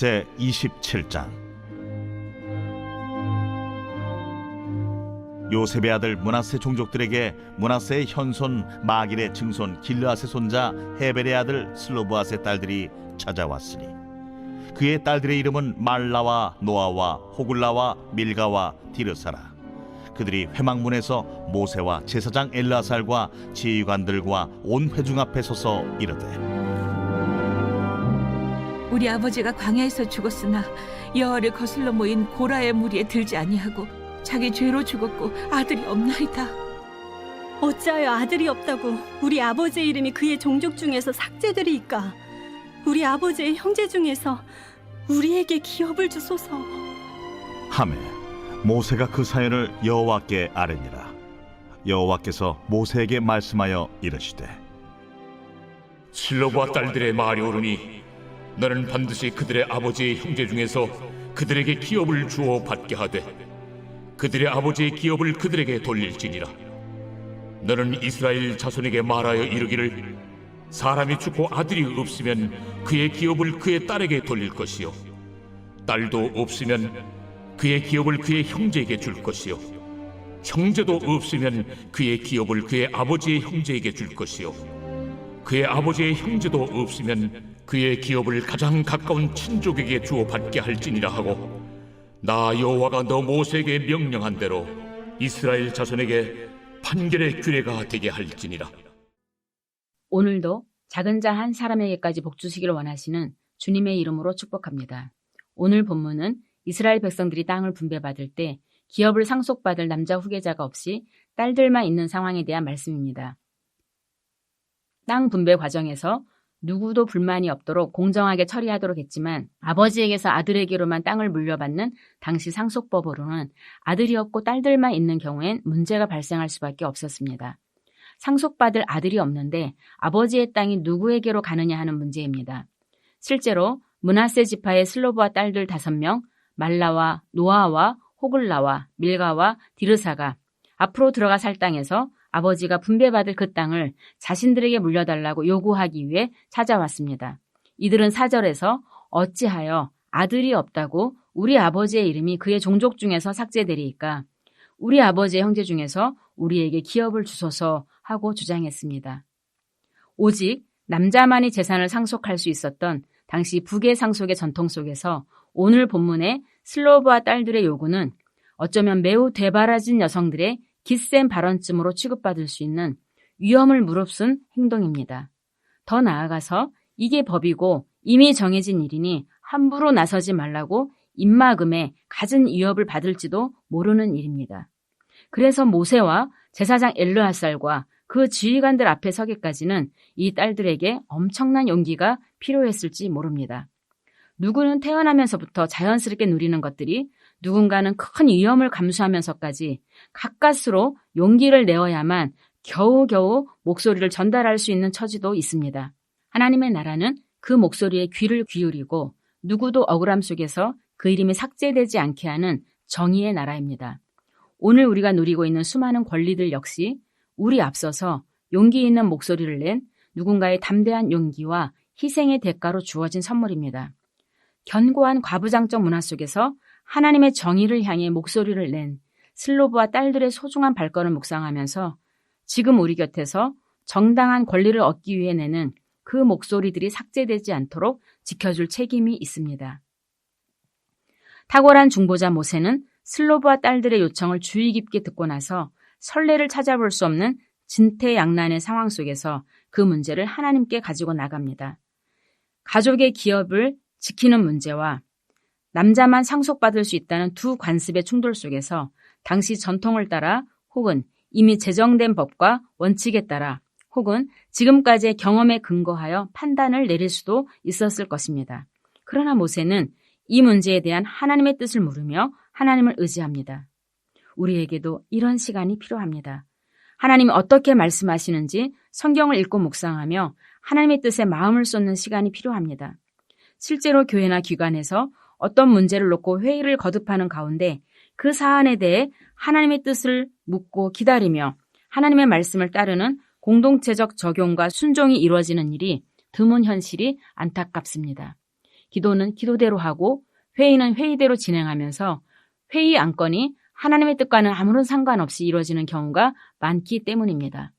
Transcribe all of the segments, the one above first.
제27장. 요셉의 아들 므낫세 종족들에게 므낫세의 현손 마길의 증손 길르앗의 손자 헤벨의 아들 슬로브앗의 딸들이 찾아왔으니 그의 딸들의 이름은 말라와 노아와 호글라와 밀가와 디르사라. 그들이 회막문에서 모세와 제사장 엘르아살과 지휘관들과 온 회중 앞에 서서 이르되, 우리 아버지가 광야에서 죽었으나 여호와를 거슬러 모인 고라의 무리에 들지 아니하고 자기 죄로 죽었고 아들이 없나이다. 어찌하여 아들이 없다고 우리 아버지의 이름이 그의 종족 중에서 삭제되리이까? 우리 아버지의 형제 중에서 우리에게 기업을 주소서. 하매 모세가 그 사연을 여호와께 아뢰니라. 여호와께서 모세에게 말씀하여 이르시되, 실로브와 딸들의 말이 옳으니 너는 반드시 그들의 아버지의 형제 중에서 그들에게 기업을 주어 받게 하되 그들의 아버지의 기업을 그들에게 돌릴지니라. 너는 이스라엘 자손에게 말하여 이르기를, 사람이 죽고 아들이 없으면 그의 기업을 그의 딸에게 돌릴 것이요, 딸도 없으면 그의 기업을 그의 형제에게 줄 것이요, 형제도 없으면 그의 기업을 그의 아버지의 형제에게 줄 것이요, 그의 아버지의 형제도 없으면 그의 기업을 가장 가까운 친족에게 주어 받게 할지니라 하고, 나 여호와가 너 모세에게 명령한 대로 이스라엘 자손에게 판결의 규례가 되게 할지니라. 오늘도 작은 자 한 사람에게까지 복 주시기를 원하시는 주님의 이름으로 축복합니다. 오늘 본문은 이스라엘 백성들이 땅을 분배받을 때 기업을 상속받을 남자 후계자가 없이 딸들만 있는 상황에 대한 말씀입니다. 땅 분배 과정에서 누구도 불만이 없도록 공정하게 처리하도록 했지만 아버지에게서 아들에게로만 땅을 물려받는 당시 상속법으로는 아들이 없고 딸들만 있는 경우엔 문제가 발생할 수밖에 없었습니다. 상속받을 아들이 없는데 아버지의 땅이 누구에게로 가느냐 하는 문제입니다. 실제로 므낫세 지파의 슬로브와 딸들 5명, 말라와 노아와 호글라와 밀가와 디르사가 앞으로 들어가 살 땅에서 아버지가 분배받을 그 땅을 자신들에게 물려달라고 요구하기 위해 찾아왔습니다. 이들은 4절에서 어찌하여 아들이 없다고 우리 아버지의 이름이 그의 종족 중에서 삭제되리이까? 우리 아버지의 형제 중에서 우리에게 기업을 주소서 하고 주장했습니다. 오직 남자만이 재산을 상속할 수 있었던 당시 부계 상속의 전통 속에서 오늘 본문의 슬로브와 딸들의 요구는 어쩌면 매우 되바라진 여성들의 기센 발언쯤으로 취급받을 수 있는 위험을 무릅쓴 행동입니다. 더 나아가서 이게 법이고 이미 정해진 일이니 함부로 나서지 말라고 입막음에 갖은 위협을 받을지도 모르는 일입니다. 그래서 모세와 제사장 엘르아살과 그 지휘관들 앞에 서기까지는 이 딸들에게 엄청난 용기가 필요했을지 모릅니다. 누구는 태어나면서부터 자연스럽게 누리는 것들이 누군가는 큰 위험을 감수하면서까지 가까스로 용기를 내어야만 겨우겨우 목소리를 전달할 수 있는 처지도 있습니다. 하나님의 나라는 그 목소리에 귀를 기울이고 누구도 억울함 속에서 그 이름이 삭제되지 않게 하는 정의의 나라입니다. 오늘 우리가 누리고 있는 수많은 권리들 역시 우리 앞서서 용기 있는 목소리를 낸 누군가의 담대한 용기와 희생의 대가로 주어진 선물입니다. 견고한 과부장적 문화 속에서 하나님의 정의를 향해 목소리를 낸 슬로브와 딸들의 소중한 발걸음을 묵상하면서 지금 우리 곁에서 정당한 권리를 얻기 위해 내는 그 목소리들이 삭제되지 않도록 지켜줄 책임이 있습니다. 탁월한 중보자 모세는 슬로브와 딸들의 요청을 주의 깊게 듣고 나서 선례를 찾아볼 수 없는 진퇴양난의 상황 속에서 그 문제를 하나님께 가지고 나갑니다. 가족의 기업을 지키는 문제와 남자만 상속받을 수 있다는 두 관습의 충돌 속에서 당시 전통을 따라 혹은 이미 제정된 법과 원칙에 따라 혹은 지금까지의 경험에 근거하여 판단을 내릴 수도 있었을 것입니다. 그러나 모세는 이 문제에 대한 하나님의 뜻을 물으며 하나님을 의지합니다. 우리에게도 이런 시간이 필요합니다. 하나님이 어떻게 말씀하시는지 성경을 읽고 묵상하며 하나님의 뜻에 마음을 쏟는 시간이 필요합니다. 실제로 교회나 기관에서 어떤 문제를 놓고 회의를 거듭하는 가운데 그 사안에 대해 하나님의 뜻을 묻고 기다리며 하나님의 말씀을 따르는 공동체적 적용과 순종이 이루어지는 일이 드문 현실이 안타깝습니다. 기도는 기도대로 하고 회의는 회의대로 진행하면서 회의 안건이 하나님의 뜻과는 아무런 상관없이 이루어지는 경우가 많기 때문입니다.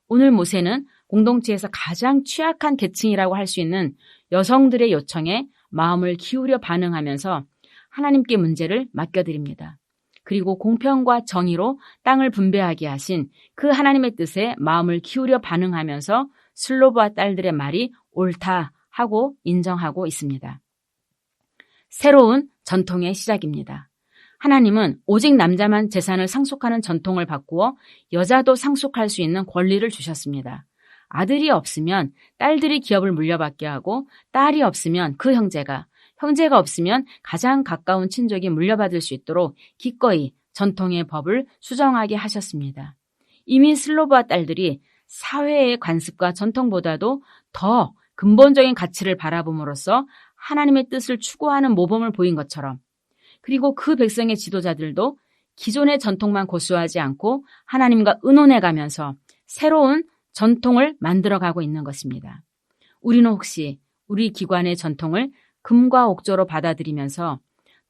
오늘 모세는 공동체에서 가장 취약한 계층이라고 할 수 있는 여성들의 요청에 마음을 기울여 반응하면서 하나님께 문제를 맡겨드립니다. 그리고 공평과 정의로 땅을 분배하게 하신 그 하나님의 뜻에 마음을 기울여 반응하면서 슬로브와 딸들의 말이 옳다 하고 인정하고 있습니다. 새로운 전통의 시작입니다. 하나님은 오직 남자만 재산을 상속하는 전통을 바꾸어 여자도 상속할 수 있는 권리를 주셨습니다. 아들이 없으면 딸들이 기업을 물려받게 하고 딸이 없으면 그 형제가 없으면 가장 가까운 친족이 물려받을 수 있도록 기꺼이 전통의 법을 수정하게 하셨습니다. 이미 슬로브와 딸들이 사회의 관습과 전통보다도 더 근본적인 가치를 바라봄으로써 하나님의 뜻을 추구하는 모범을 보인 것처럼, 그리고 그 백성의 지도자들도 기존의 전통만 고수하지 않고 하나님과 의논해가면서 새로운 전통을 만들어가고 있는 것입니다. 우리는 혹시 우리 기관의 전통을 금과 옥조로 받아들이면서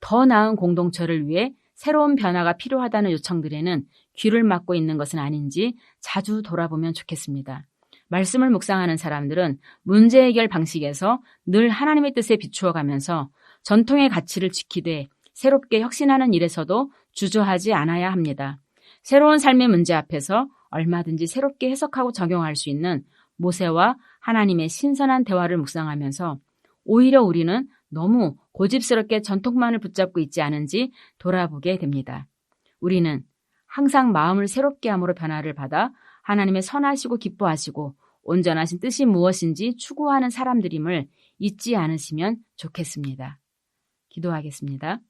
더 나은 공동체를 위해 새로운 변화가 필요하다는 요청들에는 귀를 막고 있는 것은 아닌지 자주 돌아보면 좋겠습니다. 말씀을 묵상하는 사람들은 문제 해결 방식에서 늘 하나님의 뜻에 비추어 가면서 전통의 가치를 지키되 새롭게 혁신하는 일에서도 주저하지 않아야 합니다. 새로운 삶의 문제 앞에서 얼마든지 새롭게 해석하고 적용할 수 있는 모세와 하나님의 신선한 대화를 묵상하면서 오히려 우리는 너무 고집스럽게 전통만을 붙잡고 있지 않은지 돌아보게 됩니다. 우리는 항상 마음을 새롭게 함으로 변화를 받아 하나님의 선하시고 기뻐하시고 온전하신 뜻이 무엇인지 추구하는 사람들임을 잊지 않으시면 좋겠습니다. 기도하겠습니다.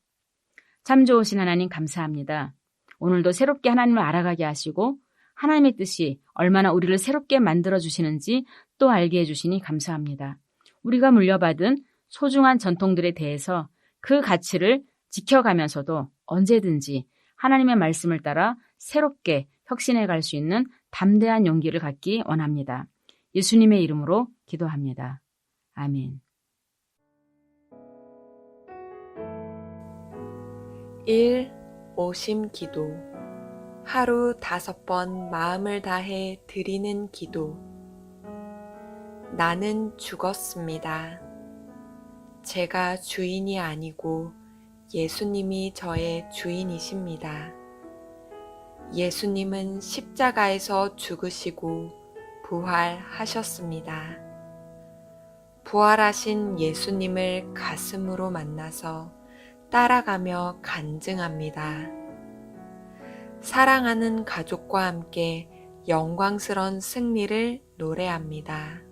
참 좋으신 하나님 감사합니다. 오늘도 새롭게 하나님을 알아가게 하시고 하나님의 뜻이 얼마나 우리를 새롭게 만들어주시는지 또 알게 해주시니 감사합니다. 우리가 물려받은 소중한 전통들에 대해서 그 가치를 지켜가면서도 언제든지 하나님의 말씀을 따라 새롭게 혁신해 갈 수 있는 담대한 용기를 갖기 원합니다. 예수님의 이름으로 기도합니다. 아멘. 1. 오심 기도. 하루 5번 마음을 다해 드리는 기도. 나는 죽었습니다. 제가 주인이 아니고 예수님이 저의 주인이십니다. 예수님은 십자가에서 죽으시고 부활하셨습니다. 부활하신 예수님을 가슴으로 만나서 따라가며 간증합니다. 사랑하는 가족과 함께 영광스러운 승리를 노래합니다.